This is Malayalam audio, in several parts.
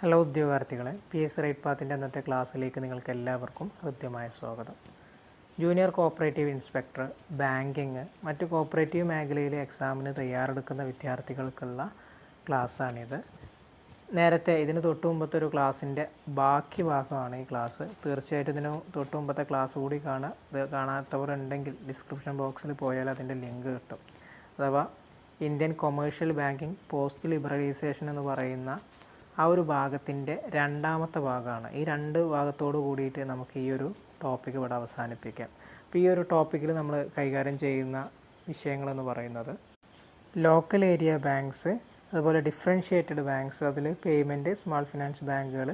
ഹലോ ഉദ്യോഗാർത്ഥികളെ, PS റൈറ്റ് പാത്തിൻ്റെ അന്നത്തെ ക്ലാസ്സിലേക്ക് നിങ്ങൾക്ക് എല്ലാവർക്കും ഹൃദ്യമായ സ്വാഗതം. ജൂനിയർ കോപ്പറേറ്റീവ് ഇൻസ്പെക്ടർ, ബാങ്കിങ്, മറ്റ് കോപ്പറേറ്റീവ് മേഖലയിലെ എക്സാമിന് തയ്യാറെടുക്കുന്ന വിദ്യാർത്ഥികൾക്കുള്ള ക്ലാസ്സാണിത്. നേരത്തെ ഇതിന് തൊട്ട് മുമ്പത്തെ ഒരു ക്ലാസ്സിൻ്റെ ബാക്കി ഭാഗമാണ് ഈ ക്ലാസ്. തീർച്ചയായിട്ടും ഇതിന് തൊട്ട് മുമ്പത്തെ ക്ലാസ് കൂടി കാണാത്തവർ ഉണ്ടെങ്കിൽ ഡിസ്ക്രിപ്ഷൻ ബോക്സിൽ പോയാൽ അതിൻ്റെ ലിങ്ക് കിട്ടും. അഥവാ Indian commercial banking post liberalisation എന്ന് പറയുന്ന ആ ഒരു ഭാഗത്തിൻ്റെ രണ്ടാമത്തെ ഭാഗമാണ്. ഈ രണ്ട് ഭാഗത്തോട് കൂടിയിട്ട് നമുക്ക് ഈ ഒരു ടോപ്പിക് ഇവിടെ അവസാനിപ്പിക്കാം. അപ്പോൾ ഈ ഒരു ടോപ്പിക്കിൽ നമ്മൾ കൈകാര്യം ചെയ്യുന്ന വിഷയങ്ങളെന്ന് പറയുന്നത് ലോക്കൽ ഏരിയ ബാങ്ക്സ്, അതുപോലെ ഡിഫറൻഷ്യേറ്റഡ് ബാങ്ക്സ്, അതിൽ പേയ്മെൻറ്റ്, സ്മാൾ ഫിനാൻസ് ബാങ്കുകൾ,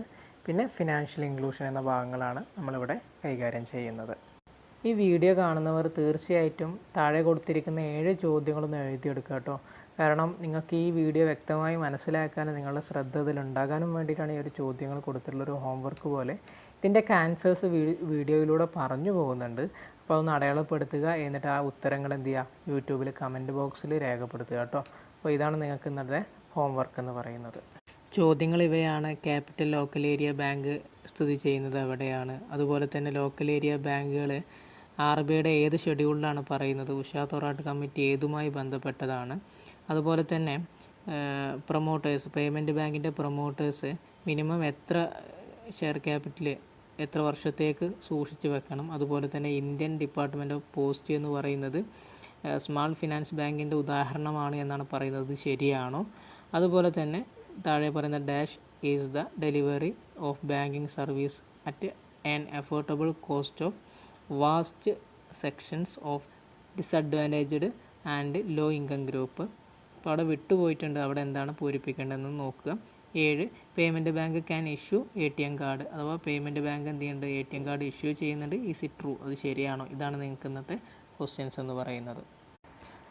പിന്നെ ഫിനാൻഷ്യൽ ഇൻക്ലൂഷൻ എന്ന ഭാഗങ്ങളാണ് നമ്മളിവിടെ കൈകാര്യം ചെയ്യുന്നത്. ഈ വീഡിയോ കാണുന്നവർ തീർച്ചയായിട്ടും താഴെ കൊടുത്തിരിക്കുന്ന 7 ചോദ്യങ്ങളൊന്ന് എഴുതിയെടുക്കുക കേട്ടോ. കാരണം നിങ്ങൾക്ക് ഈ വീഡിയോ വ്യക്തമായി മനസ്സിലാക്കാനും നിങ്ങളുടെ ശ്രദ്ധ ഇതിലുണ്ടാകാനും വേണ്ടിയിട്ടാണ് ഈ ഒരു ചോദ്യങ്ങൾ കൊടുത്തിട്ടുള്ളൊരു ഹോംവർക്ക് പോലെ. ഇതിൻ്റെയൊക്കെ ആൻസേഴ്സ് വീഡിയോയിലൂടെ പറഞ്ഞു പോകുന്നുണ്ട്. അപ്പോൾ അതൊന്ന് അടയാളപ്പെടുത്തുക. എന്നിട്ട് ആ ഉത്തരങ്ങൾ എന്ത് ചെയ്യുക, യൂട്യൂബിൽ കമൻറ്റ് ബോക്സിൽ രേഖപ്പെടുത്തുക കേട്ടോ. അപ്പോൾ ഇതാണ് നിങ്ങൾക്ക് ഇന്നത്തെ ഹോംവർക്ക് എന്ന് പറയുന്നത്. ചോദ്യങ്ങൾ ഇവയാണ്. ക്യാപിറ്റൽ ലോക്കൽ ഏരിയ ബാങ്ക് സ്ഥിതി ചെയ്യുന്നത് എവിടെയാണ്? അതുപോലെ തന്നെ ലോക്കൽ ഏരിയ ബാങ്കുകൾ RBIയുടെ ഏത് ഷെഡ്യൂളിലാണ് പറയുന്നത്? ഉഷാ തൊറാട്ട് കമ്മിറ്റി ഏതുമായി ബന്ധപ്പെട്ടതാണ്? അതുപോലെ തന്നെ പ്രൊമോട്ടേഴ്സ്, പേയ്മെൻറ്റ് ബാങ്കിൻ്റെ പ്രൊമോട്ടേഴ്സ് മിനിമം എത്ര ഷെയർ ക്യാപിറ്റൽ എത്ര വർഷത്തേക്ക് സൂക്ഷിച്ച് വെക്കണം? അതുപോലെ തന്നെ ഇന്ത്യൻ ഡിപ്പാർട്ട്മെൻറ്റ് ഓഫ് പോസ്റ്റ് എന്ന് പറയുന്നത് സ്മാൾ ഫിനാൻസ് ബാങ്കിൻ്റെ ഉദാഹരണമാണ് എന്നാണ് പറയുന്നത്, ശരിയാണോ? അതുപോലെ തന്നെ താഴെ പറയുന്ന dash is the delivery of banking service at an affordable cost of vast sections of disadvantaged and low income group. അപ്പോൾ അവിടെ വിട്ടുപോയിട്ടുണ്ട്, അവിടെ എന്താണ് പൂരിപ്പിക്കേണ്ടതെന്ന് നോക്കുക. 7 payment bank can issue ATM card, അഥവാ പേയ്മെൻറ്റ് ബാങ്ക് എന്ത് ചെയ്യുന്നുണ്ട്, ATM കാർഡ് ഇഷ്യൂ ചെയ്യുന്നുണ്ട്. Is it true? അത് ശരിയാണോ? ഇതാണ് നിങ്ങൾക്ക് ഇന്നത്തെ ക്വസ്റ്റ്യൻസ് എന്ന് പറയുന്നത്.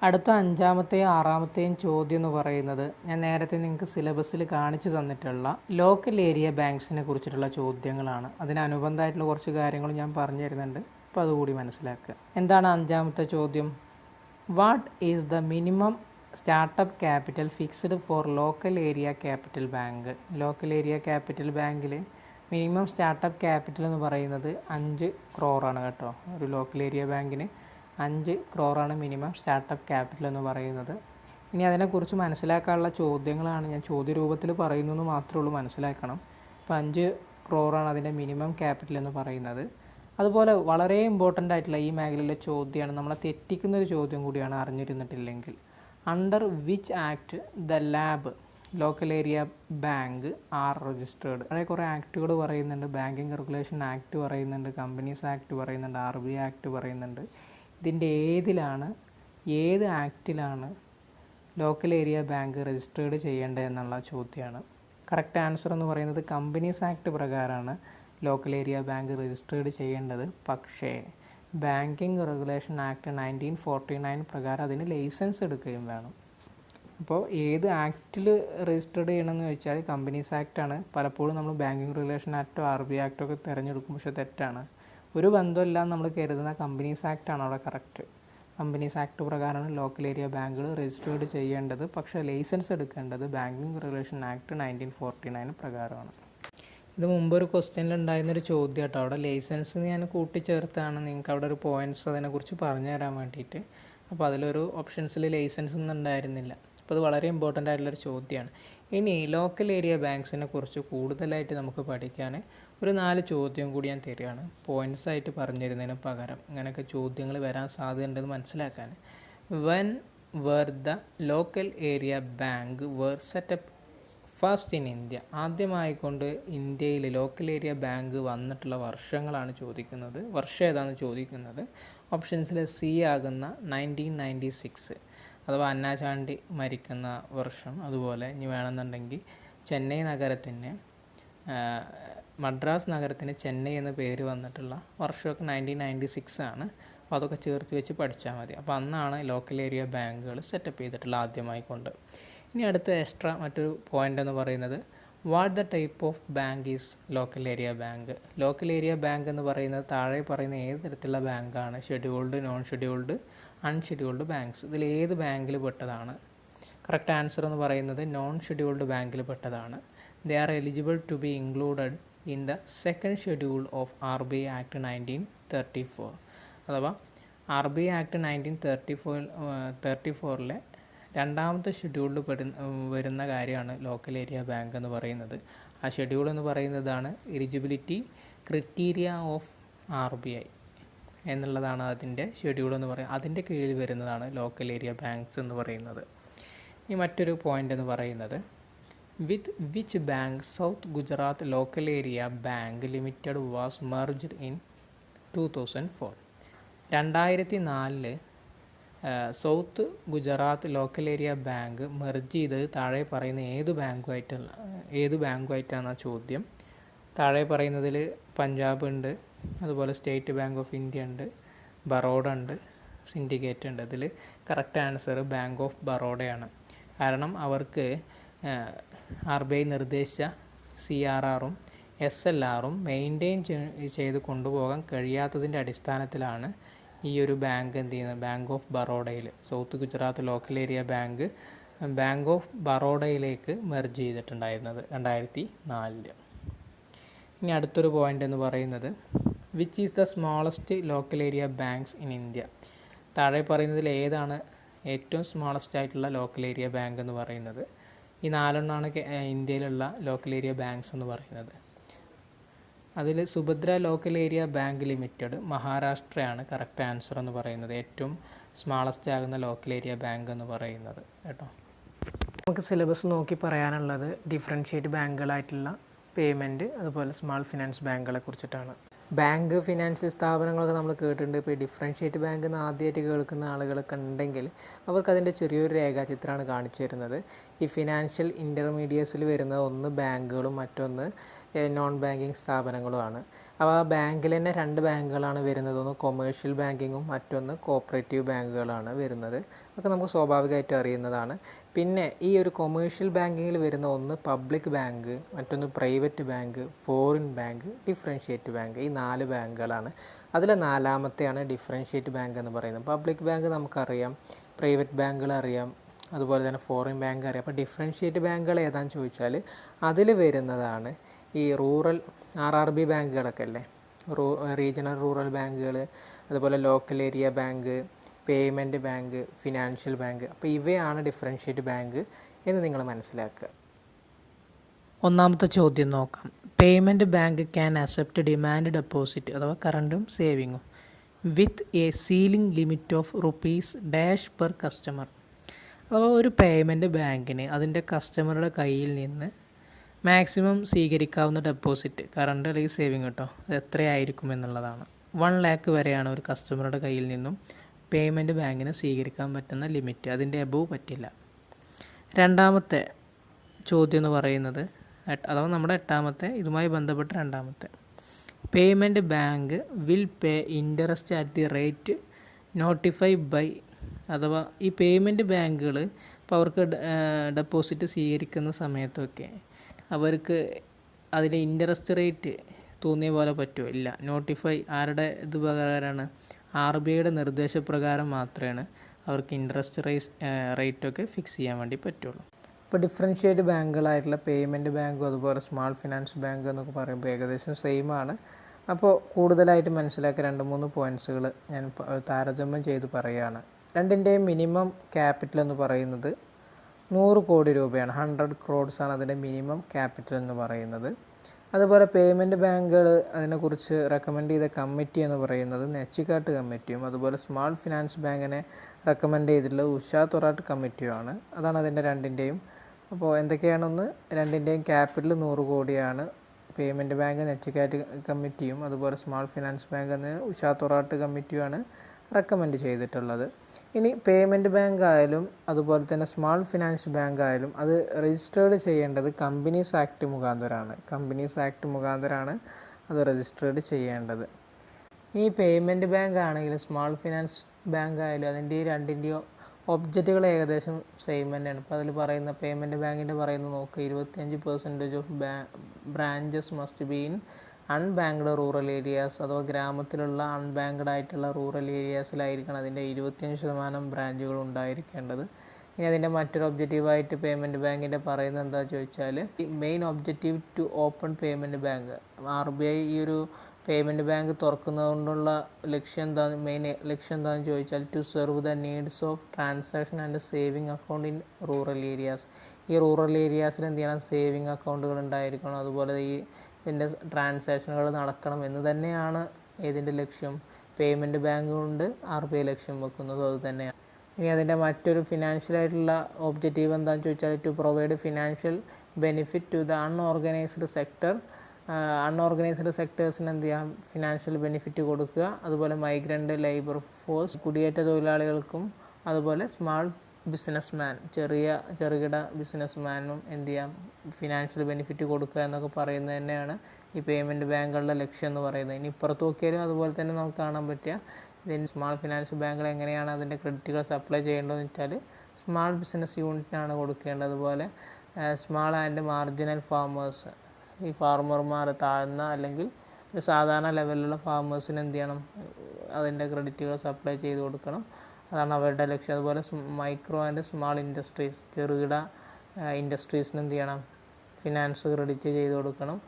അടുത്ത 5-മത്തെയും 6-മത്തെയും ചോദ്യം എന്ന് പറയുന്നത് ഞാൻ നേരത്തെ നിങ്ങൾക്ക് സിലബസിൽ കാണിച്ചു തന്നിട്ടുള്ള ലോക്കൽ ഏരിയ ബാങ്ക്സിനെ കുറിച്ചിട്ടുള്ള ചോദ്യങ്ങളാണ്. അതിനനുബന്ധമായിട്ടുള്ള കുറച്ച് കാര്യങ്ങൾ ഞാൻ പറഞ്ഞു തരുന്നുണ്ട്, അപ്പോൾ അതുകൂടി മനസ്സിലാക്കുക. എന്താണ് 5-മത്തെ ചോദ്യം? What is the minimum startup capital fixed for local area capital bank? Local area capital ബാങ്കിൽ മിനിമം സ്റ്റാർട്ടപ്പ് ക്യാപിറ്റൽ എന്ന് പറയുന്നത് 5 crore കേട്ടോ. ഒരു ലോക്കൽ ഏരിയ ബാങ്കിന് 5 crore മിനിമം സ്റ്റാർട്ടപ്പ് ക്യാപിറ്റൽ എന്ന് പറയുന്നത്. ഇനി അതിനെക്കുറിച്ച് മനസ്സിലാക്കാനുള്ള ചോദ്യങ്ങളാണ് ഞാൻ ചോദ്യരൂപത്തിൽ പറയുന്നു എന്ന് മാത്രമേ ഉള്ളൂ, മനസ്സിലാക്കണം. അപ്പോൾ 5 crore അതിൻ്റെ മിനിമം ക്യാപിറ്റൽ എന്ന് പറയുന്നത്. അതുപോലെ വളരെ ഇമ്പോർട്ടൻ്റ് ആയിട്ടുള്ള ഈ മേഖലയിലെ ചോദ്യമാണ്, നമ്മളെ തെറ്റിക്കുന്നൊരു ചോദ്യം കൂടിയാണ് അറിഞ്ഞിരുന്നിട്ടില്ലെങ്കിൽ. Under which act the lab local area bank are registered? അവിടെ കുറേ ആക്റ്റുകൾ പറയുന്നുണ്ട്. ബാങ്കിങ് റെഗുലേഷൻ ആക്ട് പറയുന്നുണ്ട്, കമ്പനീസ് ആക്ട് പറയുന്നുണ്ട്, RBI ആക്ട് പറയുന്നുണ്ട്. ഇതിൻ്റെ ഏത് ആക്റ്റിലാണ് ലോക്കൽ ഏരിയ ബാങ്ക് രജിസ്റ്റേർഡ് ചെയ്യേണ്ടത് എന്നുള്ള ചോദ്യമാണ്. കറക്റ്റ് ആൻസർ എന്ന് പറയുന്നത് കമ്പനീസ് ആക്ട് പ്രകാരമാണ് ലോക്കൽ ഏരിയ ബാങ്ക് രജിസ്റ്റേർഡ് ചെയ്യേണ്ടത്. പക്ഷേ ബാങ്കിങ് റെഗുലേഷൻ ആക്ട് 1949 പ്രകാരം അതിന് ലൈസൻസ് എടുക്കുകയും വേണം. അപ്പോൾ ഏത് ആക്റ്റിൽ രജിസ്റ്റേർഡ് ചെയ്യണമെന്ന് ചോദിച്ചാൽ കമ്പനീസ് ആക്റ്റാണ്. പലപ്പോഴും നമ്മൾ ബാങ്കിങ് റെഗുലേഷൻ ആക്റ്റോ RBI ആക്റ്റോ ഒക്കെ തിരഞ്ഞെടുക്കും, പക്ഷേ തെറ്റാണ്. ഒരു ബന്ധമില്ല നമ്മൾ കരുതുന്ന കമ്പനീസ് ആക്റ്റാണ് അവിടെ കറക്റ്റ്. കമ്പനീസ് ആക്ട് പ്രകാരമാണ് ലോക്കൽ ഏരിയ ബാങ്കുകൾ രജിസ്റ്റേർഡ് ചെയ്യേണ്ടത്, പക്ഷേ ലൈസൻസ് എടുക്കേണ്ടത് ബാങ്കിങ് റെഗുലേഷൻ ആക്ട് 1949 പ്രകാരമാണ്. ഇത് മുമ്പൊരു ക്വസ്റ്റ്യനിൽ ഉണ്ടായിരുന്നൊരു ചോദ്യം കേട്ടോ. അവിടെ ലൈസൻസ് ഞാൻ കൂട്ടിച്ചേർത്താണ് നിങ്ങൾക്ക് അവിടെ ഒരു പോയിൻറ്റ്സ് അതിനെക്കുറിച്ച് പറഞ്ഞു തരാൻ വേണ്ടിയിട്ട്. അപ്പോൾ അതിലൊരു ഓപ്ഷൻസിൽ ലൈസൻസ് ഒന്നും ഉണ്ടായിരുന്നില്ല. അപ്പോൾ അത് വളരെ ഇമ്പോർട്ടൻ്റ് ആയിട്ടുള്ളൊരു ചോദ്യമാണ്. ഇനി ലോക്കൽ ഏരിയ ബാങ്ക്സിനെ കുറിച്ച് കൂടുതലായിട്ട് നമുക്ക് പഠിക്കാൻ ഒരു 4 ചോദ്യം കൂടി ഞാൻ തരികയാണ്, പോയിൻറ്റ്സ് ആയിട്ട് പറഞ്ഞു തരുന്നതിന് പകരം. ഇങ്ങനെയൊക്കെ ചോദ്യങ്ങൾ വരാൻ സാധ്യതയുണ്ടെന്ന് മനസ്സിലാക്കാൻ. When where the local area bank where setup first in India? ആദ്യമായിക്കൊണ്ട് ഇന്ത്യയിൽ ലോക്കൽ ഏരിയ ബാങ്ക് വന്നിട്ടുള്ള വർഷങ്ങളാണ് ചോദിക്കുന്നത്. വർഷം ഏതാണെന്ന് ചോദിക്കുന്നത്. ഓപ്ഷൻസിൽ C ആകുന്ന 1996, അഥവാ അന്നാചാണ്ടി മരിക്കുന്ന വർഷം. അതുപോലെ ഇനി വേണമെന്നുണ്ടെങ്കിൽ ചെന്നൈ നഗരത്തിന് മദ്രാസ് നഗരത്തിന് ചെന്നൈ എന്ന പേര് വന്നിട്ടുള്ള വർഷമൊക്കെ 1996 ആണ്. അപ്പോൾ അതൊക്കെ ചേർത്ത് വെച്ച് പഠിച്ചാൽ മതി. അപ്പോൾ അന്നാണ് ലോക്കൽ ഏരിയ ബാങ്കുകൾ സെറ്റപ്പ് ചെയ്തിട്ടുള്ള ആദ്യമായിക്കൊണ്ട്. ഇനി അടുത്ത എക്സ്ട്രാ മറ്റൊരു പോയിൻ്റ് എന്ന് പറയുന്നത് what the type of bank is local area bank? Local area bank എന്ന് പറയുന്നത് താഴെ പറയുന്ന ഏത് തരത്തിലുള്ള ബാങ്കാണ്? Scheduled, non scheduled, unscheduled banks. ഇതിൽ ഏത് ബാങ്കിൽ പെട്ടതാണ്? കറക്റ്റ് ആൻസർ എന്ന് പറയുന്നത് നോൺ ഷെഡ്യൂൾഡ് ബാങ്കിൽ പെട്ടതാണ്. they are eligible to be included in the second schedule of RBI Act 1934. അഥവാ RBI Act 1934 രണ്ടാമത്തെ ഷെഡ്യൂളിൽ വരുന്ന കാര്യമാണ് ലോക്കൽ ഏരിയ ബാങ്ക് എന്ന് പറയുന്നത്. ആ ഷെഡ്യൂൾ എന്ന് പറയുന്നതാണ് എലിജിബിലിറ്റി ക്രൈറ്റീരിയ ഓഫ് RBI എന്നുള്ളതാണ് അതിൻ്റെ ഷെഡ്യൂൾ എന്ന് പറയുന്നത്. അതിൻ്റെ കീഴിൽ വരുന്നതാണ് ലോക്കൽ ഏരിയ ബാങ്ക്സ് എന്ന് പറയുന്നത്. ഈ മറ്റൊരു പോയിൻ്റ് എന്ന് പറയുന്നത് with which bank south Gujarat local area bank limited was merged in 2004. 2004 south Gujarat local area bank merge ചെയ്തത് താഴെ പറയുന്ന ഏത് ബാങ്കുമായിട്ടാണ് ചോദ്യം. താഴെ പറയുന്നതിൽ പഞ്ചാബ് ഉണ്ട്, അതുപോലെ സ്റ്റേറ്റ് ബാങ്ക് ഓഫ് ഇന്ത്യ ഉണ്ട്, ബറോഡ ഉണ്ട്, സിൻഡിക്കേറ്റ് ഉണ്ട്. ഇതിൽ കറക്റ്റ് ആൻസർ ബാങ്ക് ഓഫ് ബറോഡയാണ്. കാരണം അവർക്ക് RBI നിർദ്ദേശിച്ച CRRഉം SLRഉം മെയിൻറ്റെയിൻ ചെയ്ത് കൊണ്ടുപോകാൻ കഴിയാത്തതിൻ്റെ അടിസ്ഥാനത്തിലാണ് ഈ ഒരു ബാങ്ക് എന്ത് ചെയ്യുന്നത്, ബാങ്ക് ഓഫ് ബറോഡയിൽ south Gujarat local area bank of ബറോഡയിലേക്ക് മെർജ് ചെയ്തിട്ടുണ്ടായിരുന്നത് 2004. ഇനി അടുത്തൊരു പോയിൻ്റ് എന്ന് പറയുന്നത് which is the smallest local area banks in India. താഴെ പറയുന്നതിൽ ഏതാണ് ഏറ്റവും സ്മോളസ്റ്റ് ആയിട്ടുള്ള ലോക്കൽ ഏരിയ ബാങ്ക് എന്ന് പറയുന്നത്. ഈ 4 ഇന്ത്യയിലുള്ള ലോക്കൽ ഏരിയ ബാങ്ക്സ് എന്ന് പറയുന്നത്. അതിൽ Subhadra local area bank limited മഹാരാഷ്ട്രയാണ് കറക്റ്റ് ആൻസർ എന്ന് പറയുന്നത്, ഏറ്റവും സ്മാളസ്റ്റ് ആകുന്ന ലോക്കൽ ഏരിയ ബാങ്ക് എന്ന് പറയുന്നത് കേട്ടോ. നമുക്ക് സിലബസ് നോക്കി പറയാനുള്ളത് ഡിഫറൻഷ്യേറ്റ് ബാങ്കുകളായിട്ടുള്ള പേയ്മെൻറ്റ്, അതുപോലെ സ്മാൾ ഫിനാൻസ് ബാങ്കുകളെ കുറിച്ചിട്ടാണ്. ബാങ്ക് ഫിനാൻസ് സ്ഥാപനങ്ങളൊക്കെ നമ്മൾ കേട്ടിട്ടുണ്ട്. ഇപ്പോൾ ഈ ഡിഫറൻഷ്യേറ്റ് ബാങ്ക് എന്ന് ആദ്യമായിട്ട് കേൾക്കുന്ന ആളുകളൊക്കെ ഉണ്ടെങ്കിൽ അവർക്കതിൻ്റെ ചെറിയൊരു രേഖാചിത്രമാണ് കാണിച്ചു തരുന്നത്. ഈ ഫിനാൻഷ്യൽ ഇൻ്റർമീഡിയറ്റ്സിൽ വരുന്നത് ഒന്ന് ബാങ്കുകളും മറ്റൊന്ന് നോൺ ബാങ്കിങ് സ്ഥാപനങ്ങളുമാണ്. അപ്പോൾ ആ ബാങ്കിൽ തന്നെ 2 ബാങ്കുകളാണ് വരുന്നത്. ഒന്ന് കൊമേഴ്ഷ്യൽ ബാങ്കിങ്ങും മറ്റൊന്ന് കോപ്പറേറ്റീവ് ബാങ്കുകളാണ് വരുന്നത്. അതൊക്കെ നമുക്ക് സ്വാഭാവികമായിട്ട് അറിയുന്നതാണ്. പിന്നെ ഈ ഒരു കൊമേഴ്ഷ്യൽ ബാങ്കിങ്ങിൽ വരുന്ന ഒന്ന് പബ്ലിക് ബാങ്ക്, മറ്റൊന്ന് private bank, foreign bank, differentiate bank. ഈ 4 ബാങ്കുകളാണ്. അതിൽ 4ാമത്തെയാണ് ഡിഫറൻഷ്യേറ്റ് ബാങ്ക് എന്ന് പറയുന്നത്. പബ്ലിക് ബാങ്ക് നമുക്കറിയാം, പ്രൈവറ്റ് ബാങ്കുകൾ അറിയാം, അതുപോലെ തന്നെ ഫോറിൻ ബാങ്ക് അറിയാം. അപ്പോൾ ഡിഫറൻഷ്യേറ്റ് ബാങ്കുകൾ ഏതാണെന്ന് ചോദിച്ചാൽ അതിൽ വരുന്നതാണ് ഈ റൂറൽ RRB ബാങ്കുകളൊക്കെ അല്ലേ, റീജിയണൽ റൂറൽ ബാങ്കുകൾ, അതുപോലെ local area bank, payment bank, financial bank. അപ്പോൾ ഇവയാണ് ഡിഫറൻഷ്യേറ്റ് ബാങ്ക് എന്ന് നിങ്ങൾ മനസ്സിലാക്കുക. ഒന്നാമത്തെ ചോദ്യം നോക്കാം. Payment bank can accept demand deposit അഥവാ കറണ്ടും സേവിങ്ങും with a ceiling limit of ₹dash per customer. അഥവാ ഒരു പേയ്മെൻറ്റ് ബാങ്കിന് അതിൻ്റെ കസ്റ്റമറുടെ കയ്യിൽ നിന്ന് മാക്സിമം സ്വീകരിക്കാവുന്ന ഡെപ്പോസിറ്റ്, കറണ്ട് അല്ലെങ്കിൽ സേവിങ് കേട്ടോ, അത് എത്രയായിരിക്കും എന്നുള്ളതാണ്. 1 lakh വരെയാണ് ഒരു കസ്റ്റമറുടെ കയ്യിൽ നിന്നും പേയ്മെൻറ്റ് ബാങ്കിന് സ്വീകരിക്കാൻ പറ്റുന്ന ലിമിറ്റ്. അതിൻ്റെ എബോവ് പറ്റില്ല. രണ്ടാമത്തെ ചോദ്യം എന്ന് പറയുന്നത്, അഥവാ നമ്മുടെ 8ാമത്തെ ഇതുമായി ബന്ധപ്പെട്ട 2ാമത്തെ, payment bank will pay interest at the rate notify by. അഥവാ ഈ പേയ്മെൻറ്റ് ബാങ്കുകൾ ഇപ്പോൾ അവർക്ക് ഡെപ്പോസിറ്റ് സ്വീകരിക്കുന്ന സമയത്തൊക്കെ അവർക്ക് അതിൻ്റെ ഇൻട്രസ്റ്റ് റേറ്റ് തോന്നിയ പോലെ പറ്റുമോ? ഇല്ല. നോട്ടിഫൈ ആരുടെ ഇത് പ്രകാരമാണ്? RBIയുടെ നിർദ്ദേശപ്രകാരം മാത്രമേ അവർക്ക് ഇൻട്രസ്റ്റ് റേറ്റൊക്കെ ഫിക്സ് ചെയ്യാൻ വേണ്ടി പറ്റുള്ളൂ. ഇപ്പോൾ ഡിഫറൻഷ്യേറ്റ് ബാങ്കുകളായിട്ടുള്ള പേയ്മെൻറ്റ് ബാങ്കും അതുപോലെ സ്മാൾ ഫിനാൻസ് ബാങ്ക് എന്നൊക്കെ പറയുമ്പോൾ ഏകദേശം സെയിം ആണ്. അപ്പോൾ കൂടുതലായിട്ട് മനസ്സിലാക്കിയ 2-3 പോയിൻറ്റ്സുകൾ ഞാൻ താരതമ്യം ചെയ്ത് പറയുകയാണ്. രണ്ടിൻ്റെയും മിനിമം ക്യാപിറ്റൽ എന്ന് പറയുന്നത് 100 കോടി രൂപയാണ്. 100 crores ആണ് അതിൻ്റെ മിനിമം ക്യാപിറ്റൽ എന്ന് പറയുന്നത്. അതുപോലെ പേയ്മെൻറ്റ് ബാങ്കുകൾ അതിനെക്കുറിച്ച് റെക്കമെൻഡ് ചെയ്ത കമ്മിറ്റി എന്ന് പറയുന്നത് നെച്ചിക്കാട്ട് കമ്മിറ്റിയും, അതുപോലെ സ്മാൾ ഫിനാൻസ് ബാങ്കിനെ റെക്കമെൻഡ് ചെയ്തിട്ടുള്ളത് ഉഷാ തൊറാട്ട് കമ്മിറ്റിയുമാണ്. അതാണ് അതിൻ്റെ രണ്ടിൻ്റെയും. അപ്പോൾ എന്തൊക്കെയാണെന്ന്, രണ്ടിൻ്റെയും ക്യാപിറ്റൽ 100 കോടിയാണ്. പേയ്മെൻറ്റ് ബാങ്ക് നെച്ചിക്കാട്ട് കമ്മിറ്റിയും അതുപോലെ സ്മാൾ ഫിനാൻസ് ബാങ്ക് എന്ന ഉഷാ തൊറാട്ട് കമ്മിറ്റിയുമാണ് റെക്കമെൻഡ് ചെയ്തിട്ടുള്ളത്. ഇനി പേയ്മെൻറ്റ് ബാങ്ക് ആയാലും അതുപോലെ തന്നെ സ്മാൾ ഫിനാൻസ് ബാങ്ക് ആയാലും അത് രജിസ്റ്റേർഡ് ചെയ്യേണ്ടത് കമ്പനീസ് ആക്ട് മുഖാന്തരമാണ്. കമ്പനീസ് ആക്ട് മുഖാന്തരമാണ് അത് രജിസ്റ്റേർഡ് ചെയ്യേണ്ടത്. ഈ പേയ്മെൻറ്റ് ബാങ്ക് ആണെങ്കിലും സ്മാൾ ഫിനാൻസ് ബാങ്ക് ആയാലും അതിൻ്റെ രണ്ടിൻ്റെയോ ഒബ്ജക്റ്റുകൾ ഏകദേശം സെയിം തന്നെയാണ്. ഇപ്പോൾ അതിൽ പറയുന്ന പേയ്മെൻറ്റ് ബാങ്കിൻ്റെ പറയുന്നത് നോക്കുക, 25% of branches must be in unbanked rural areas. അഥവാ ഗ്രാമത്തിലുള്ള അൺബാങ്ക്ഡ് ആയിട്ടുള്ള റൂറൽ ഏരിയാസിലായിരിക്കണം അതിൻ്റെ 25% ബ്രാഞ്ചുകൾ ഉണ്ടായിരിക്കേണ്ടത് ഇനി അതിൻ്റെ മറ്റൊരു ഒബ്ജക്റ്റീവായിട്ട് പേയ്മെൻറ്റ് ബാങ്കിൻ്റെ പറയുന്നത് എന്താണെന്ന് ചോദിച്ചാൽ main objective to open payment bank. RBI ഈ ഒരു പേയ്മെൻറ്റ് ബാങ്ക് തുറക്കുന്നതുകൊണ്ടുള്ള ലക്ഷ്യം എന്താണ്, മെയിൻ ലക്ഷ്യം എന്താണെന്ന് ചോദിച്ചാൽ to serve the needs of transaction and saving account in rural areas. ഈ റൂറൽ ഏരിയാസിൽ എന്ത് ചെയ്യണം, സേവിങ് അക്കൗണ്ടുകൾ ഉണ്ടായിരിക്കണം, അതുപോലെ ഈ ഇതിൻ്റെ ട്രാൻസാക്ഷനുകൾ നടക്കണം എന്ന് തന്നെയാണ് ഇതിൻ്റെ ലക്ഷ്യം. പേയ്മെൻറ്റ് ബാങ്ക് കൊണ്ട് RBI ലക്ഷ്യം വെക്കുന്നത് അത് തന്നെയാണ്. ഇനി അതിൻ്റെ മറ്റൊരു ഫിനാൻഷ്യലായിട്ടുള്ള ഒബ്ജക്റ്റീവ് എന്താണെന്ന് ചോദിച്ചാൽ to provide financial benefit to the unorganised sector. Unorganised സെക്ടേഴ്സിന് എന്ത് ചെയ്യാം, ഫിനാൻഷ്യൽ ബെനിഫിറ്റ് കൊടുക്കുക. അതുപോലെ മൈഗ്രൻ്റ് ലേബർ ഫോഴ്സ്, കുടിയേറ്റ തൊഴിലാളികൾക്കും അതുപോലെ സ്മാൾ ബിസിനസ്മാൻ, ചെറുകിട ബിസിനസ്മാനും എന്ത് ചെയ്യാം, ഫിനാൻഷ്യൽ ബെനിഫിറ്റ് കൊടുക്കുക എന്നൊക്കെ പറയുന്നത് തന്നെയാണ് ഈ പേയ്മെൻറ്റ് ബാങ്കുകളുടെ ലക്ഷ്യം എന്ന് പറയുന്നത്. ഇനി ഇപ്പുറത്ത് നോക്കിയാലും അതുപോലെ തന്നെ നമുക്ക് കാണാൻ പറ്റുക ഇതിന് സ്മാൾ ഫിനാൻസ് ബാങ്കുകൾ എങ്ങനെയാണ് അതിൻ്റെ ക്രെഡിറ്റുകൾ സപ്ലൈ ചെയ്യേണ്ടതെന്ന് വെച്ചാൽ സ്മാൾ ബിസിനസ് യൂണിറ്റിനാണ് കൊടുക്കേണ്ടത്. അതുപോലെ സ്മാൾ ആൻഡ് മാർജിനൽ ഫാമേഴ്സ്, ഈ ഫാർമർമാർ താഴ്ന്ന അല്ലെങ്കിൽ ഒരു സാധാരണ ലെവലിലുള്ള ഫാമേഴ്സിന് എന്ത് ചെയ്യണം, അതിൻ്റെ ക്രെഡിറ്റുകൾ സപ്ലൈ ചെയ്ത് കൊടുക്കണം, അതാണ് അവരുടെ ലക്ഷ്യം. അതുപോലെ മൈക്രോ ആൻഡ് സ്മാൾ ഇൻഡസ്ട്രീസ്, ചെറുകിട ഇൻഡസ്ട്രീസിന് എന്ത് ചെയ്യണം, ഫിനാൻസ് ക്രെഡിറ്റ് ചെയ്ത് കൊടുക്കണം.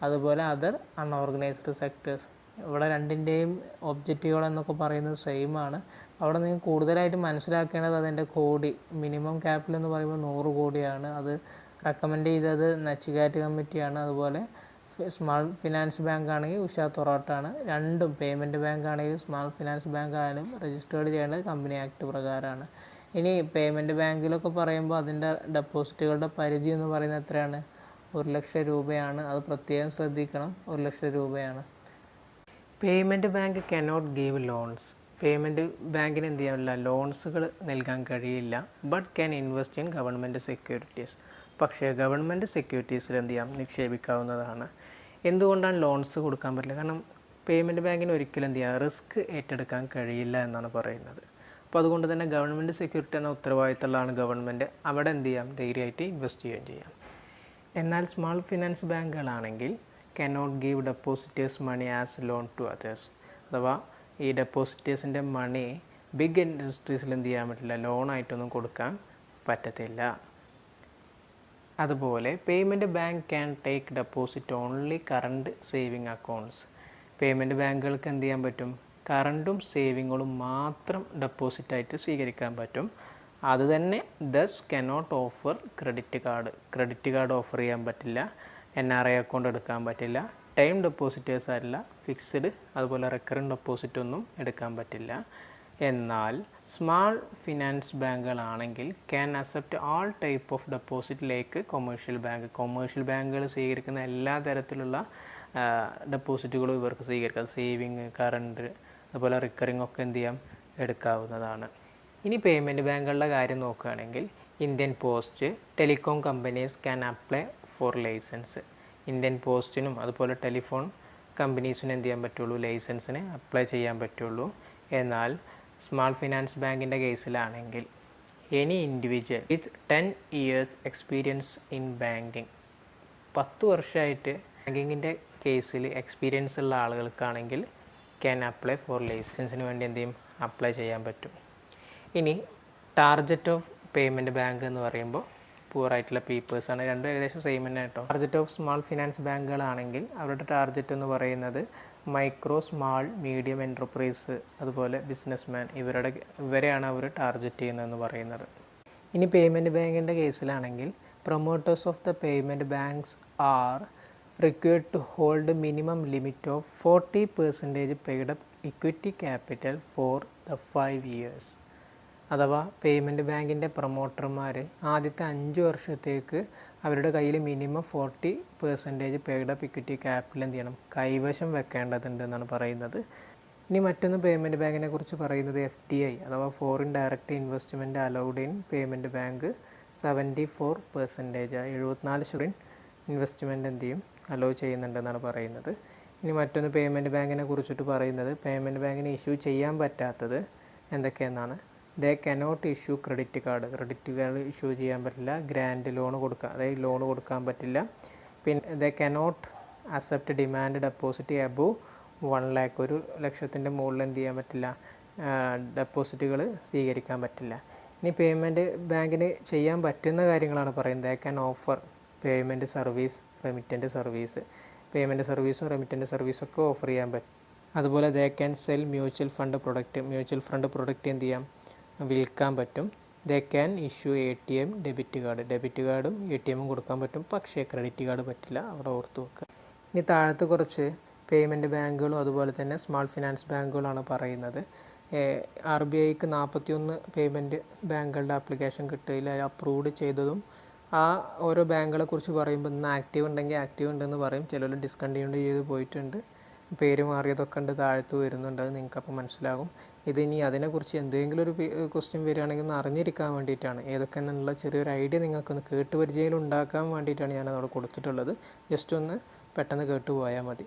അതുപോലെ അതർ അൺഓർഗനൈസ്ഡ് സെക്ടേഴ്സ്. ഇവിടെ രണ്ടിൻ്റെയും ഒബ്ജക്റ്റുകൾ എന്നൊക്കെ പറയുന്നത് സെയിം ആണ്. അവിടെ നിങ്ങൾക്ക് കൂടുതലായിട്ട് മനസ്സിലാക്കേണ്ടത് അതിൻ്റെ കോടി, മിനിമം ക്യാപിറ്റൽ എന്ന് പറയുമ്പോൾ 100 കോടിയാണ്. അത് റെക്കമെൻഡ് ചെയ്തത് നച്ചികാറ്റ് കമ്മിറ്റിയാണ്. അതുപോലെ സ്മാൾ ഫിനാൻസ് ബാങ്ക് ആണെങ്കിൽ ഉഷ തൊറാട്ടാണ്. രണ്ടും പേയ്മെൻറ്റ് ബാങ്ക് ആണെങ്കിലും സ്മാൾ ഫിനാൻസ് ബാങ്ക് ആയാലും രജിസ്റ്റേർഡ് ചെയ്യേണ്ടത് കമ്പനി ആക്ട് പ്രകാരമാണ്. ഇനി പേയ്മെൻറ്റ് ബാങ്കിലൊക്കെ പറയുമ്പോൾ അതിൻ്റെ ഡെപ്പോസിറ്റുകളുടെ പരിധി എന്ന് പറയുന്നത് എത്രയാണ്, 1 ലക്ഷം രൂപയാണ്. അത് പ്രത്യേകം ശ്രദ്ധിക്കണം, 1 ലക്ഷം രൂപയാണ്. Payment bank cannot give loans. Payment ബാങ്കിന് എന്ത് ചെയ്യാനില്ല, ലോൺസുകൾ നൽകാൻ കഴിയില്ല. But can invest in government securities. പക്ഷേ ഗവൺമെൻറ് സെക്യൂരിറ്റീസിൽ എന്ത് ചെയ്യാം, നിക്ഷേപിക്കാവുന്നതാണ്. എന്തുകൊണ്ടാണ് ലോൺസ് കൊടുക്കാൻ പറ്റില്ല? കാരണം പേയ്മെൻറ്റ് ബാങ്കിന് ഒരിക്കലും എന്ത് ചെയ്യാം, റിസ്ക് ഏറ്റെടുക്കാൻ കഴിയില്ല എന്നാണ് പറയുന്നത്. അപ്പോൾ അതുകൊണ്ട് തന്നെ ഗവൺമെൻറ് സെക്യൂരിറ്റി എന്ന ഉത്തരവാദിത്തമുള്ളതാണ് ഗവൺമെൻറ്. അവിടെ എന്ത് ചെയ്യാം, ധൈര്യമായിട്ട് ഇൻവെസ്റ്റ് ചെയ്യുകയും ചെയ്യാം. എന്നാൽ സ്മാൾ ഫിനാൻസ് ബാങ്കുകളാണെങ്കിൽ cannot give depositors money as loan to others. അഥവാ ഈ ഡെപ്പോസിറ്റേഴ്സിൻ്റെ മണി ബിഗ് ഇൻഡസ്ട്രീസിൽ എന്ത് ചെയ്യാൻ പറ്റില്ല, ലോണായിട്ടൊന്നും കൊടുക്കാൻ പറ്റത്തില്ല. അതുപോലെ payment bank can take deposit only current saving accounts. Payment ബാങ്കുകൾക്ക് എന്ത് ചെയ്യാൻ പറ്റും, കറണ്ടും സേവിങ്ങുകളും മാത്രം ഡെപ്പോസിറ്റായിട്ട് സ്വീകരിക്കാൻ പറ്റും. അത് തന്നെ thus cannot offer credit card offer ചെയ്യാൻ പറ്റില്ല, NRI അക്കൗണ്ട് എടുക്കാൻ പറ്റില്ല, ടൈം ഡെപ്പോസിറ്റേഴ്സ് അല്ല, ഫിക്സ്ഡ് അതുപോലെ റെക്കറിങ് ഡെപ്പോസിറ്റ് ഒന്നും എടുക്കാൻ പറ്റില്ല. എന്നാൽ സ്മാൾ ഫിനാൻസ് ബാങ്കുകളാണെങ്കിൽ can accept all type of deposit like commercial ബാങ്കുകൾ സ്വീകരിക്കുന്ന എല്ലാ തരത്തിലുള്ള ഡെപ്പോസിറ്റുകളും ഇവർക്ക് സ്വീകരിക്കാം. സേവിങ്, കറണ്ട് അതുപോലെ റിക്കറിങ് ഒക്കെ എന്ത് ചെയ്യാം, എടുക്കാവുന്നതാണ്. ഇനി പേയ്മെൻറ്റ് ബാങ്കുകളുടെ കാര്യം നോക്കുകയാണെങ്കിൽ Indian post, telecom companies can apply for licence. Indian പോസ്റ്റിനും അതുപോലെ ടെലിഫോൺ കമ്പനീസിനും എന്ത് ചെയ്യാൻ പറ്റുള്ളൂ, ലൈസൻസിന് അപ്ലൈ ചെയ്യാൻ പറ്റുള്ളൂ. എന്നാൽ സ്മാൾ ഫിനാൻസ് ബാങ്കിൻ്റെ കേസിലാണെങ്കിൽ any individual with 10 years experience in banking, 10 വർഷമായിട്ട് ബാങ്കിങ്ങിൻ്റെ കേസിൽ എക്സ്പീരിയൻസ് ഉള്ള ആളുകൾക്കാണെങ്കിൽ ക്യാൻ അപ്ലൈ ഫോർ ലൈസൻസിന് വേണ്ടി എന്ത് ചെയ്യും, അപ്ലൈ ചെയ്യാൻ പറ്റും. ഇനി ടാർഗറ്റ് ഓഫ് പേയ്മെൻറ്റ് ബാങ്ക് എന്ന് പറയുമ്പോൾ പൂറായിട്ടുള്ള പീപ്പിൾസാണ്. രണ്ടും ഏകദേശം സെയിം തന്നെ കേട്ടോ. ടാർഗറ്റ് ഓഫ് സ്മാൾ ഫിനാൻസ് ബാങ്കുകളാണെങ്കിൽ അവരുടെ ടാർഗറ്റ് എന്ന് പറയുന്നത് മൈക്രോ, സ്മാൾ, മീഡിയം എൻ്റർപ്രൈസ് അതുപോലെ ബിസിനസ്മാൻ, ഇവരെയാണ് അവർ ടാർഗറ്റ് ചെയ്യുന്നതെന്ന് പറയുന്നത്. ഇനി പേയ്മെൻറ്റ് ബാങ്കിൻ്റെ കേസിലാണെങ്കിൽ promoters of the payment banks are required to hold minimum limit of 40% paid up equity capital for the 5 years. അഥവാ പേയ്മെൻറ്റ് ബാങ്കിൻ്റെ പ്രൊമോട്ടർമാർ ആദ്യത്തെ 5 വർഷത്തേക്ക് അവരുടെ കയ്യിൽ minimum 40% paid up equity capital എന്ത് ചെയ്യണം, കൈവശം വെക്കേണ്ടതുണ്ട് എന്നാണ് പറയുന്നത്. ഇനി മറ്റൊന്ന് പേയ്മെൻറ്റ് ബാങ്കിനെ കുറിച്ച് പറയുന്നത് FDI അഥവാ foreign direct investment allowed in payment bank 74%, 74% investment എന്ത് ചെയ്യും, അലോ ചെയ്യുന്നുണ്ടെന്നാണ് പറയുന്നത്. ഇനി മറ്റൊന്ന് പേയ്മെൻറ്റ് ബാങ്കിനെ കുറിച്ചിട്ട് പറയുന്നത് പേയ്മെൻറ്റ് ബാങ്കിന് ഇഷ്യൂ ചെയ്യാൻ പറ്റാത്തത് എന്തൊക്കെയെന്നാണ്. They cannot issue credit card issue ചെയ്യാൻ പറ്റില്ല. ഗ്രാൻഡ് ലോൺ കൊടുക്കാൻ, അതായത് ലോൺ കൊടുക്കാൻ പറ്റില്ല. പിന്നെ they cannot accept demand deposit above 1 lakh, 1 ലക്ഷത്തിൻ്റെ മുകളിൽ എന്ത് ചെയ്യാൻ പറ്റില്ല, ഡെപ്പോസിറ്റുകൾ സ്വീകരിക്കാൻ പറ്റില്ല. ഇനി പേയ്മെൻറ്റ് ബാങ്കിന് ചെയ്യാൻ പറ്റുന്ന കാര്യങ്ങളാണ് പറയുന്നത്. They can offer payment service, remittance service. Payment സർവീസും റെമിറ്റൻ്റ് സർവീസും ഒക്കെ ഓഫർ ചെയ്യാൻ പറ്റും. അതുപോലെ they can sell mutual fund product. Mutual fund product എന്ത് ചെയ്യാം, വിൽക്കാൻ പറ്റും. They can issue ATM, debit card. Debit കാർഡും ATM കൊടുക്കാൻ പറ്റും, പക്ഷേ ക്രെഡിറ്റ് കാർഡ് പറ്റില്ല, അവിടെ ഓർത്ത് വെക്കുക. ഇനി താഴത്ത് കുറച്ച് പേയ്മെൻറ്റ് ബാങ്കുകളും അതുപോലെ തന്നെ സ്മാൾ ഫിനാൻസ് ബാങ്കുകളാണ് പറയുന്നത്. RBIക്ക് 41 പേയ്മെൻറ്റ് ബാങ്കുകളുടെ ആപ്ലിക്കേഷൻ കിട്ടിയില്ല. അപ്രൂവ്ഡ് ചെയ്തതും ആ ഓരോ ബാങ്കുകളെ കുറിച്ച് പറയുമ്പോൾ ഇന്ന് ആക്റ്റീവ് ഉണ്ടെങ്കിൽ ആക്റ്റീവ് ഉണ്ടെന്ന് പറയും, ചിലർ ഡിസ്കണ്ടിന്യൂ ചെയ്ത് പോയിട്ടുണ്ട്, പേര് മാറിയതൊക്കെ ഉണ്ട്, താഴത്ത് വരുന്നുണ്ട്, അത് നിങ്ങൾക്കപ്പോൾ മനസ്സിലാകും. ഇതിനി അതിനെക്കുറിച്ച് എന്തെങ്കിലും ഒരു ക്വസ്റ്റ്യൻ വരികയാണെങ്കിൽ ഒന്ന് അറിഞ്ഞിരിക്കാൻ വേണ്ടിയിട്ടാണ്, ഏതൊക്കെയെന്നുള്ള ചെറിയൊരു ഐഡിയ നിങ്ങൾക്കൊന്ന് കേട്ട് പരിചയം ഉണ്ടാക്കാൻ വേണ്ടിയിട്ടാണ് ഞാനതവിടെ കൊടുത്തിട്ടുള്ളത്. ജസ്റ്റ് ഒന്ന് പെട്ടെന്ന് കേട്ട് പോയാൽ മതി.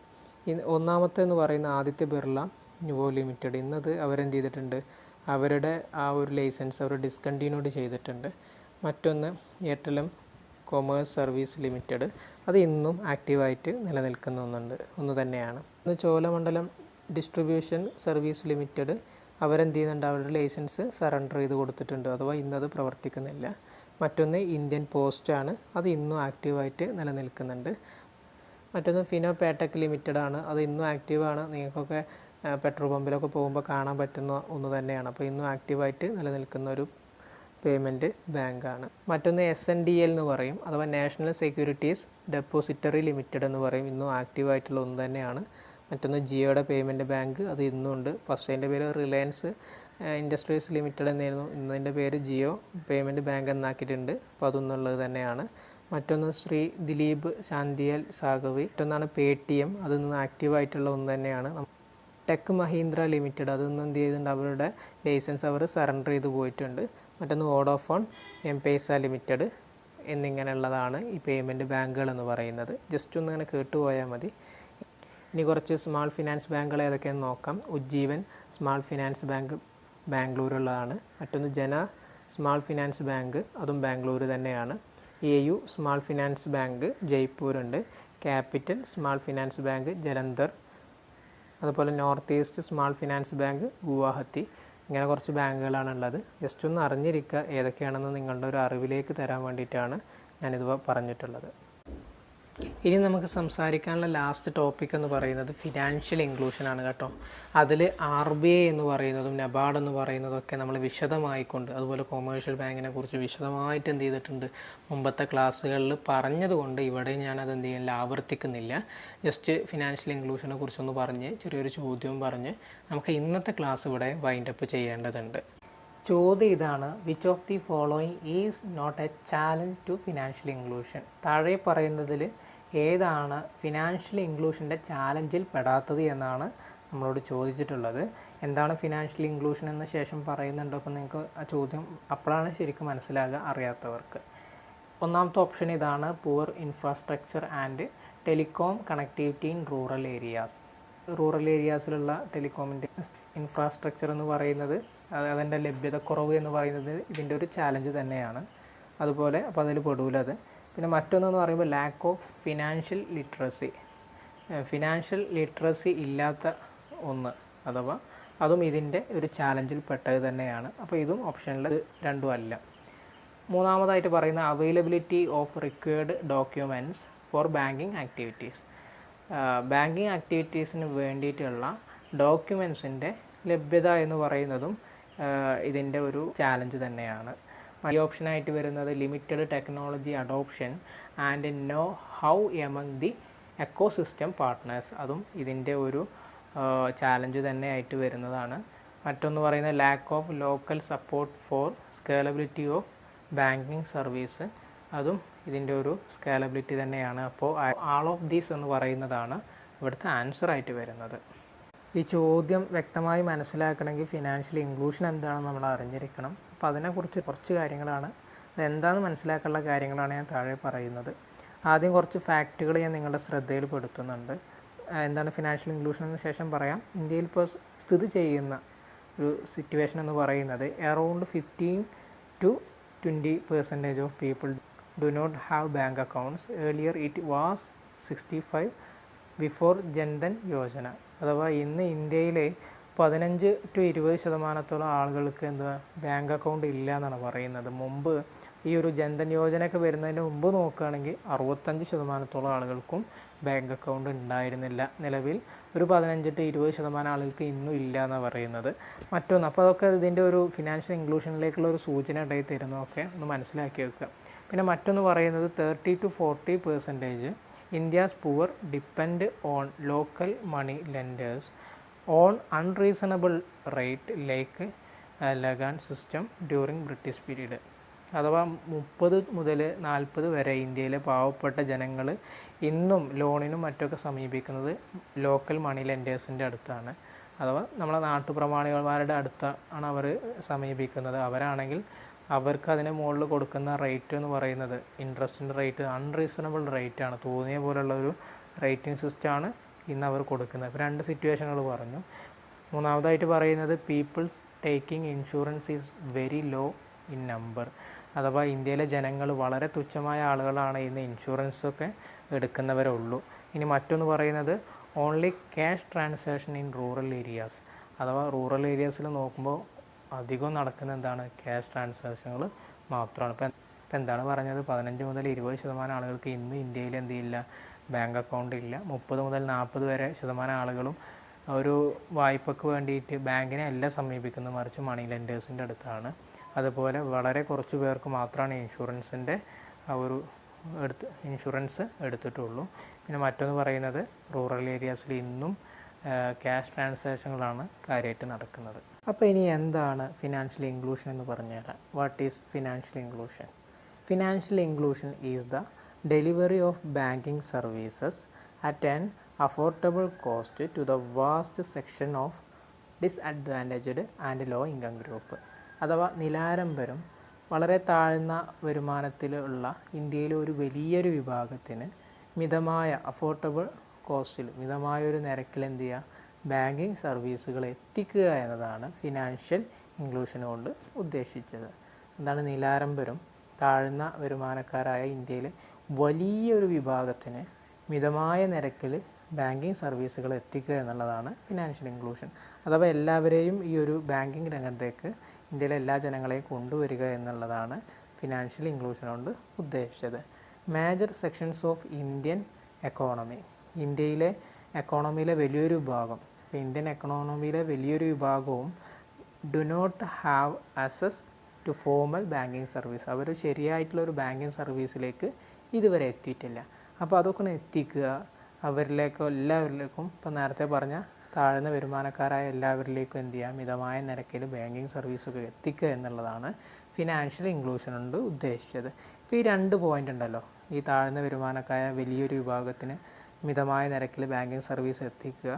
ഒന്നാമത്തെ എന്ന് പറയുന്ന ആദിത്യ ബിർള ന്യൂവോ ലിമിറ്റഡ്, ഇന്നത് അവരെന്ത് ചെയ്തിട്ടുണ്ട്, അവരുടെ ആ ഒരു ലൈസൻസ് അവർ ഡിസ്കണ്ടിന്യൂഡ് ചെയ്തിട്ടുണ്ട്. മറ്റൊന്ന് എയർടെൽ കൊമേഴ്സ് സർവീസ് ലിമിറ്റഡ്, അത് ഇന്നും ആക്റ്റീവായിട്ട് നിലനിൽക്കുന്ന ഒന്ന് തന്നെയാണ്. ഇന്ന് ചോളമണ്ഡലം ഡിസ്ട്രിബ്യൂഷൻ സർവീസ് ലിമിറ്റഡ്, അവരെന്ത് ചെയ്യുന്നുണ്ട്, അവരുടെ ലൈസൻസ് സറണ്ടർ ചെയ്ത് കൊടുത്തിട്ടുണ്ട്, അഥവാ ഇന്നത് പ്രവർത്തിക്കുന്നില്ല. മറ്റൊന്ന് ഇന്ത്യൻ പോസ്റ്റാണ്, അത് ഇന്നും ആക്റ്റീവായിട്ട് നിലനിൽക്കുന്നുണ്ട്. മറ്റൊന്ന് ഫിനോ പേടെക് ലിമിറ്റഡ് ആണ്, അത് ഇന്നും ആക്റ്റീവാണ്, നിങ്ങൾക്കൊക്കെ പെട്രോൾ പമ്പിലൊക്കെ പോകുമ്പോൾ കാണാൻ പറ്റുന്ന ഒന്ന് തന്നെയാണ്. അപ്പോൾ ഇന്നും ആക്റ്റീവായിട്ട് നിലനിൽക്കുന്ന ഒരു പേയ്മെൻറ്റ് ബാങ്കാണ്. മറ്റൊന്ന് SNDL എന്ന് പറയും, അഥവാ നാഷണൽ സെക്യൂരിറ്റീസ് ഡെപ്പോസിറ്ററി ലിമിറ്റഡ് എന്ന് പറയും, ഇന്നും ആക്റ്റീവായിട്ടുള്ള ഒന്ന് തന്നെയാണ്. മറ്റൊന്ന് ജിയോയുടെ പേയ്മെൻറ്റ് ബാങ്ക്, അത് ഇന്നും ഉണ്ട്. ഫസ്റ്റ് അതിൻ്റെ പേര് റിലയൻസ് ഇൻഡസ്ട്രീസ് ലിമിറ്റഡ് എന്നായിരുന്നു, ഇന്നതിൻ്റെ പേര് ജിയോ പേയ്മെൻറ്റ് ബാങ്ക് എന്നാക്കിയിട്ടുണ്ട്, അപ്പോൾ അതൊന്നുള്ളത് തന്നെയാണ്. മറ്റൊന്ന് ശ്രീ ദിലീപ് ശാന്തിയൽ സാഗവി. മറ്റൊന്നാണ് PayTM, അത് ഇന്ന് ആക്റ്റീവായിട്ടുള്ള ഒന്ന് തന്നെയാണ്. ടെക് മഹീന്ദ്ര ലിമിറ്റഡ്, അത് ഇന്ന് എന്ത് ചെയ്തിട്ടുണ്ട്, അവരുടെ ലൈസൻസ് അവർ സറണ്ടർ ചെയ്ത് പോയിട്ടുണ്ട്. മറ്റൊന്ന് വോഡോഫോൺ എംപൈസ ലിമിറ്റഡ് എന്നിങ്ങനെയുള്ളതാണ് ഈ പേയ്മെൻറ്റ് ബാങ്കുകൾ എന്ന് പറയുന്നത്. ജസ്റ്റ് ഒന്ന് ഇങ്ങനെ കേട്ടുപോയാൽ മതി. ഇനി കുറച്ച് സ്മാൾ ഫിനാൻസ് ബാങ്കുകൾ ഏതൊക്കെയാണെന്ന് നോക്കാം. ഉജ്ജീവൻ സ്മാൾ ഫിനാൻസ് ബാങ്ക് ബാംഗ്ലൂരുള്ളതാണ്. മറ്റൊന്ന് ജന സ്മാൾ ഫിനാൻസ് ബാങ്ക്, അതും ബാംഗ്ലൂർ തന്നെയാണ്. AU സ്മാൾ ഫിനാൻസ് ബാങ്ക് ജയ്പൂരുണ്ട്. Capital small finance bank Jalandhar, അതുപോലെ north east small finance bank Guwahati. ഇങ്ങനെ കുറച്ച് ബാങ്കുകളാണുള്ളത്. ജസ്റ്റ് ഒന്ന് അറിഞ്ഞിരിക്കുക ഏതൊക്കെയാണെന്ന് നിങ്ങളുടെ ഒരു അറിവിലേക്ക് തരാൻ വേണ്ടിയിട്ടാണ് ഞാനിത് പറഞ്ഞിട്ടുള്ളത്. ഇനി നമുക്ക് സംസാരിക്കാനുള്ള ലാസ്റ്റ് ടോപ്പിക് എന്ന് പറയുന്നത് ഫിനാൻഷ്യൽ ഇൻക്ലൂഷനാണ് കേട്ടോ. അതിൽ RBI എന്ന് പറയുന്നതും നബാർഡ് എന്ന് പറയുന്നതൊക്കെ നമ്മൾ വിശദമായിക്കൊണ്ട്, അതുപോലെ കൊമേഴ്ഷ്യൽ ബാങ്കിനെ കുറിച്ച് വിശദമായിട്ട് എന്ത് ചെയ്തിട്ടുണ്ട്, മുമ്പത്തെ ക്ലാസ്സുകളിൽ പറഞ്ഞതുകൊണ്ട് ഇവിടെ ഞാനത് എന്ത് ചെയ്യുന്നില്ല, ആവർത്തിക്കുന്നില്ല. ജസ്റ്റ് ഫിനാൻഷ്യൽ ഇൻക്ലൂഷനെ കുറിച്ചൊന്ന് പറഞ്ഞ് ചെറിയൊരു ചോദ്യവും പറഞ്ഞ് നമുക്ക് ഇന്നത്തെ ക്ലാസ് ഇവിടെ വൈൻഡപ്പ് ചെയ്യേണ്ടതുണ്ട്. ചോദ്യം ഇതാണ്, which of the following is not a challenge to financial inclusion. താഴെ പറയുന്നതിൽ ഏതാണ് ഫിനാൻഷ്യൽ ഇൻക്ലൂഷൻ്റെ ചാലഞ്ചിൽ പെടാത്തത് എന്നാണ് നമ്മളോട് ചോദിച്ചിട്ടുള്ളത്. എന്താണ് ഫിനാൻഷ്യൽ ഇൻക്ലൂഷൻ എന്ന ശേഷം പറയുന്നുണ്ട്, അപ്പോൾ നിങ്ങൾക്ക് ആ ചോദ്യം അപ്പോഴാണ് ശരിക്കും മനസ്സിലാകുക അറിയാത്തവർക്ക്. ഒന്നാമത്തെ ഓപ്ഷൻ ഇതാണ്, poor infrastructure and telecom connectivity in rural areas. Rural ഏരിയാസിലുള്ള ടെലികോമിൻ്റെ ഇൻഫ്രാസ്ട്രക്ചർ എന്ന് പറയുന്നത്, അതിൻ്റെ ലഭ്യതക്കുറവ് എന്ന് പറയുന്നത് ഇതിൻ്റെ ഒരു ചാലഞ്ച് തന്നെയാണ്. അതുപോലെ അപ്പോൾ അതിൽ പെടൂലത്. പിന്നെ മറ്റൊന്നെന്ന് പറയുമ്പോൾ lack of financial literacy, financial literacy ഇല്ലാത്ത ഒന്ന്, അഥവാ അതും ഇതിൻ്റെ ഒരു ചാലഞ്ചിൽ പെട്ടത് തന്നെയാണ്. അപ്പോൾ ഇതും ഓപ്ഷനിൽ രണ്ടും അല്ല. മൂന്നാമതായിട്ട് പറയുന്ന availability of required documents for banking activities. Banking ആക്ടിവിറ്റീസിന് വേണ്ടിയിട്ടുള്ള ഡോക്യുമെൻസിൻ്റെ ലഭ്യത എന്ന് പറയുന്നതും ഇതിൻ്റെ ഒരു ചാലഞ്ച് തന്നെയാണ്. ഈ ഓപ്ഷനായിട്ട് വരുന്നത് limited technology adoption and know how among the ecosystem partners, അതും ഇതിൻ്റെ ഒരു ചാലഞ്ച് തന്നെ ആയിട്ട് വരുന്നതാണ്. മറ്റൊന്ന് പറയുന്നത് lack of local support for scalability of banking service, അതും ഇതിൻ്റെ ഒരു സ്കേലബിലിറ്റി തന്നെയാണ്. അപ്പോൾ ആൾ ഓഫ് ദീസ് എന്ന് പറയുന്നതാണ് ഇവിടുത്തെ ആൻസറായിട്ട് വരുന്നത്. ഈ ചോദ്യം വ്യക്തമായി മനസ്സിലാക്കണമെങ്കിൽ ഫിനാൻഷ്യൽ ഇൻക്ലൂഷൻ എന്താണെന്ന് നമ്മൾ അറിഞ്ഞിരിക്കണം. അപ്പോൾ അതിനെക്കുറിച്ച് കുറച്ച് കാര്യങ്ങളാണ്, അതെന്താണെന്ന് മനസ്സിലാക്കാനുള്ള കാര്യങ്ങളാണ് ഞാൻ താഴെ പറയുന്നത്. ആദ്യം കുറച്ച് ഫാക്റ്റുകൾ ഞാൻ നിങ്ങളുടെ ശ്രദ്ധയിൽപ്പെടുത്തുന്നുണ്ട്. എന്താണ് ഫിനാൻഷ്യൽ ഇൻക്ലൂഷൻ എന്ന് ശേഷം പറയാം. ഇന്ത്യയിൽ ഇപ്പോൾ സ്ഥിതി ചെയ്യുന്ന ഒരു സിറ്റുവേഷൻ എന്ന് പറയുന്നത് around 15-20% of people do not have bank accounts. Earlier it was 65 before Jan Dhan Yojana. അഥവാ ഇന്ന് ഇന്ത്യയിലെ 15-20% ആളുകൾക്ക് ബാങ്ക് അക്കൗണ്ട് ഇല്ല എന്നാണ് പറയുന്നത്. മുമ്പ് ഈ ഒരു ജൻധൻ യോജനയൊക്കെ വരുന്നതിന് മുമ്പ് നോക്കുകയാണെങ്കിൽ 65% ആളുകൾക്കും ബാങ്ക് അക്കൗണ്ട് ഉണ്ടായിരുന്നില്ല. നിലവിൽ ഒരു 15-20% ആളുകൾക്ക് ഇന്നും ഇല്ല എന്നാണ് പറയുന്നത്. മറ്റൊന്ന്, അപ്പോൾ അതൊക്കെ ഇതിൻ്റെ ഒരു ഫിനാൻഷ്യൽ ഇൻക്ലൂഷനിലേക്കുള്ള ഒരു സൂചന ഉണ്ടായി തരുന്നതൊക്കെ ഒന്ന് മനസ്സിലാക്കി വെക്കുക. പിന്നെ മറ്റൊന്ന് പറയുന്നത് 30-40% India's poor depend on local money lenders on unreasonable rate like lagaan system during British period. അഥവാ 30 മുതൽ 40 വരെ ഇന്ത്യയിലെ പാവപ്പെട്ട ജനങ്ങൾ ഇന്നും ലോണിനും മറ്റൊക്കെ സമീപിക്കുന്നത് ലോക്കൽ മണി ലെൻഡേഴ്സിൻ്റെ അടുത്താണ്. അഥവാ നമ്മളെ നാട്ടുപ്രമാണികന്മാരുടെ അടുത്താണ് അവർ സമീപിക്കുന്നത്. അവരാണെങ്കിൽ അവർക്ക് അതിന് മുകളിൽ കൊടുക്കുന്ന റേറ്റ് എന്ന് പറയുന്നത് ഇൻട്രസ്റ്റിൻ്റെ റേറ്റ് അൺറീസണബിൾ റേറ്റാണ്. തോന്നിയ പോലുള്ള ഒരു റേറ്റിംഗ് സിസ്റ്റമാണ് ഇന്ന് അവർ കൊടുക്കുന്നത്. ഇപ്പോൾ 2 സിറ്റുവേഷനുകൾ പറഞ്ഞു. മൂന്നാമതായിട്ട് പറയുന്നത് people's taking insurance is very low in number. അഥവാ ഇന്ത്യയിലെ ജനങ്ങൾ വളരെ തുച്ഛമായ ആളുകളാണ് ഇന്ന് ഇൻഷുറൻസൊക്കെ എടുക്കുന്നവരുള്ളൂ. ഇനി മറ്റൊന്ന് പറയുന്നത് only cash transaction in rural areas. അഥവാ റൂറൽ ഏരിയാസിൽ നോക്കുമ്പോൾ അധികം നടക്കുന്ന എന്താണ്, ക്യാഷ് ട്രാൻസാക്ഷനുകൾ മാത്രമാണ്. ഇപ്പം എന്താണ് പറഞ്ഞത്, 15-20% ആളുകൾക്ക് ഇന്ന് ഇന്ത്യയിൽ എന്ത് ചെയ്യില്ല, ബാങ്ക് അക്കൗണ്ട് ഇല്ല. 30-40 വരെ ശതമാനം ആളുകളും ഒരു വായ്പയ്ക്ക് വേണ്ടിയിട്ട് ബാങ്കിനെ അല്ല സമീപിക്കുന്നത്, മറിച്ച് മണി ലെൻഡേഴ്സിൻ്റെ അടുത്താണ്. അതുപോലെ വളരെ കുറച്ച് പേർക്ക് മാത്രമാണ് ഇൻഷുറൻസ് എടുത്തിട്ടുള്ളൂ. പിന്നെ മറ്റൊന്ന് പറയുന്നത് റൂറൽ ഏരിയാസിൽ ഇന്നും ക്യാഷ് ട്രാൻസാക്ഷനുകളാണ് കാര്യമായിട്ട് നടക്കുന്നത്. അപ്പോൾ ഇനി എന്താണ് ഫിനാൻഷ്യൽ ഇൻക്ലൂഷൻ എന്ന് പറഞ്ഞുതരാം. What is financial inclusion? Financial inclusion is the delivery of banking services at an affordable cost to the vast section of disadvantaged and low income group. അഥവാ നിലാരംബരും വളരെ താഴ്ന്ന വരുമാനത്തിലുള്ള ഇന്ത്യയിലെ ഒരു വലിയൊരു വിഭാഗത്തിന് മിതമായ അഫോർഡബിൾ കോസ്റ്റിൽ, മിതമായൊരു നിരക്കിൽ എന്ത് ചെയ്യുക, ബാങ്കിങ് സർവീസുകൾ എത്തിക്കുക എന്നതാണ് ഫിനാൻഷ്യൽ ഇൻക്ലൂഷൻ കൊണ്ട് ഉദ്ദേശിച്ചത്. എന്താണ്, നിലാരംബരും താഴ്ന്ന വരുമാനക്കാരായ ഇന്ത്യയിലെ വലിയൊരു വിഭാഗത്തിന് മിതമായ നിരക്കിൽ ബാങ്കിങ് സർവീസുകൾ എത്തിക്കുക എന്നുള്ളതാണ് ഫിനാൻഷ്യൽ ഇൻക്ലൂഷൻ. അഥവാ എല്ലാവരെയും ഈ ഒരു ബാങ്കിങ് രംഗത്തേക്ക് ഇന്ത്യയിലെ എല്ലാ ജനങ്ങളെയും കൊണ്ടുവരിക എന്നുള്ളതാണ് ഫിനാൻഷ്യൽ ഇൻക്ലൂഷൻ കൊണ്ട് ഉദ്ദേശിച്ചത്. Major sections of Indian economy. ഇന്ത്യയിലെ എക്കോണമിയിലെ വലിയൊരു വിഭാഗം, ഇപ്പോൾ ഇന്ത്യൻ എക്കോണമിയിലെ വലിയൊരു വിഭാഗവും do not have access to formal banking service. അവർ ശരിയായിട്ടുള്ളൊരു ബാങ്കിങ് സർവീസിലേക്ക് ഇതുവരെ എത്തിയിട്ടില്ല. അപ്പോൾ അതൊക്കെ എത്തിക്കുക അവരിലേക്കോ എല്ലാവരിലേക്കും, ഇപ്പോൾ നേരത്തെ പറഞ്ഞ താഴ്ന്ന വരുമാനക്കാരായ എല്ലാവരിലേക്കും എന്ത് ചെയ്യുക, മിതമായ നിരക്കിൽ ബാങ്കിങ് സർവീസൊക്കെ എത്തിക്കുക എന്നുള്ളതാണ് ഫിനാൻഷ്യൽ ഇൻക്ലൂഷൻ കൊണ്ട് ഉദ്ദേശിച്ചത്. ഇപ്പോൾ ഈ 2 പോയിൻ്റ് ഉണ്ടല്ലോ, ഈ താഴ്ന്ന വരുമാനക്കാരായ വലിയൊരു വിഭാഗത്തിന് മിതമായ നിരക്കിൽ ബാങ്കിങ് സർവീസ് എത്തിക്കുക,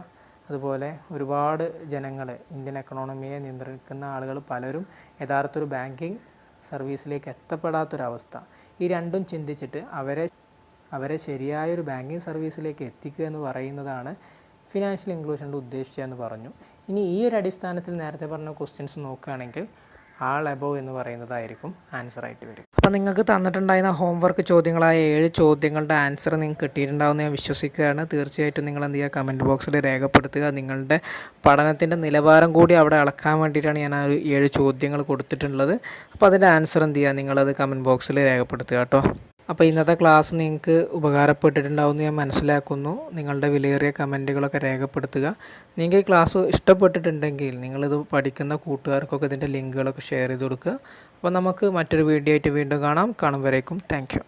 അതുപോലെ ഒരുപാട് ജനങ്ങൾ, ഇന്ത്യൻ എക്കണോമിയെ നിയന്ത്രിക്കുന്ന ആളുകൾ പലരും യഥാർത്ഥ ബാങ്കിങ് സർവീസിലേക്ക് എത്തപ്പെടാത്തൊരവസ്ഥ. ഈ 2ഉം ചിന്തിച്ചിട്ട് അവരെ ശരിയായൊരു ബാങ്കിങ് സർവീസിലേക്ക് എത്തിക്കുക എന്ന് പറയുന്നതാണ് ഫിനാൻഷ്യൽ ഇൻക്ലൂഷൻ്റെ ഉദ്ദേശിച്ചതെന്ന് പറഞ്ഞു. ഇനി ഈ ഒരു അടിസ്ഥാനത്തിൽ നേരത്തെ പറഞ്ഞ ക്വസ്റ്റ്യൻസ് നോക്കുകയാണെങ്കിൽ ആൾ എബോവ് എന്ന് പറയുന്നതായിരിക്കും ആൻസറായിട്ട് വരും. അപ്പോൾ നിങ്ങൾക്ക് തന്നിട്ടുണ്ടായിരുന്ന ഹോംവർക്ക് ചോദ്യങ്ങളായ 7 ചോദ്യങ്ങളുടെ ആൻസർ നിങ്ങൾക്ക് കിട്ടിയിട്ടുണ്ടാവുമെന്ന് ഞാൻ വിശ്വസിക്കുകയാണ്. തീർച്ചയായിട്ടും നിങ്ങൾ എന്ത് ചെയ്യുക, കമൻറ്റ് ബോക്സിൽ രേഖപ്പെടുത്തുക. നിങ്ങളുടെ പഠനത്തിൻ്റെ നിലവാരം കൂടി അവിടെ അളക്കാൻ വേണ്ടിയിട്ടാണ് ഞാൻ ആ 7 ചോദ്യങ്ങൾ കൊടുത്തിട്ടുള്ളത്. അപ്പോൾ അതിൻ്റെ ആൻസർ എന്ത് ചെയ്യുക, നിങ്ങളത് കമൻറ്റ് ബോക്സിൽ രേഖപ്പെടുത്തുക കേട്ടോ. അപ്പോൾ ഇന്നത്തെ ക്ലാസ് നിങ്ങൾക്ക് ഉപകാരപ്പെട്ടിട്ടുണ്ടാവുമെന്ന് ഞാൻ മനസ്സിലാക്കുന്നു. നിങ്ങളുടെ വിലയേറിയ കമൻറ്റുകളൊക്കെ രേഖപ്പെടുത്തുക. നിങ്ങൾക്ക് ഈ ക്ലാസ് ഇഷ്ടപ്പെട്ടിട്ടുണ്ടെങ്കിൽ നിങ്ങളിത് പഠിക്കുന്ന കൂട്ടുകാർക്കൊക്കെ ഇതിൻ്റെ ലിങ്കുകളൊക്കെ ഷെയർ ചെയ്ത് കൊടുക്കുക. അപ്പോൾ നമുക്ക് മറ്റൊരു വീഡിയോ ആയിട്ട് വീണ്ടും കാണും വരേക്കും താങ്ക് യു.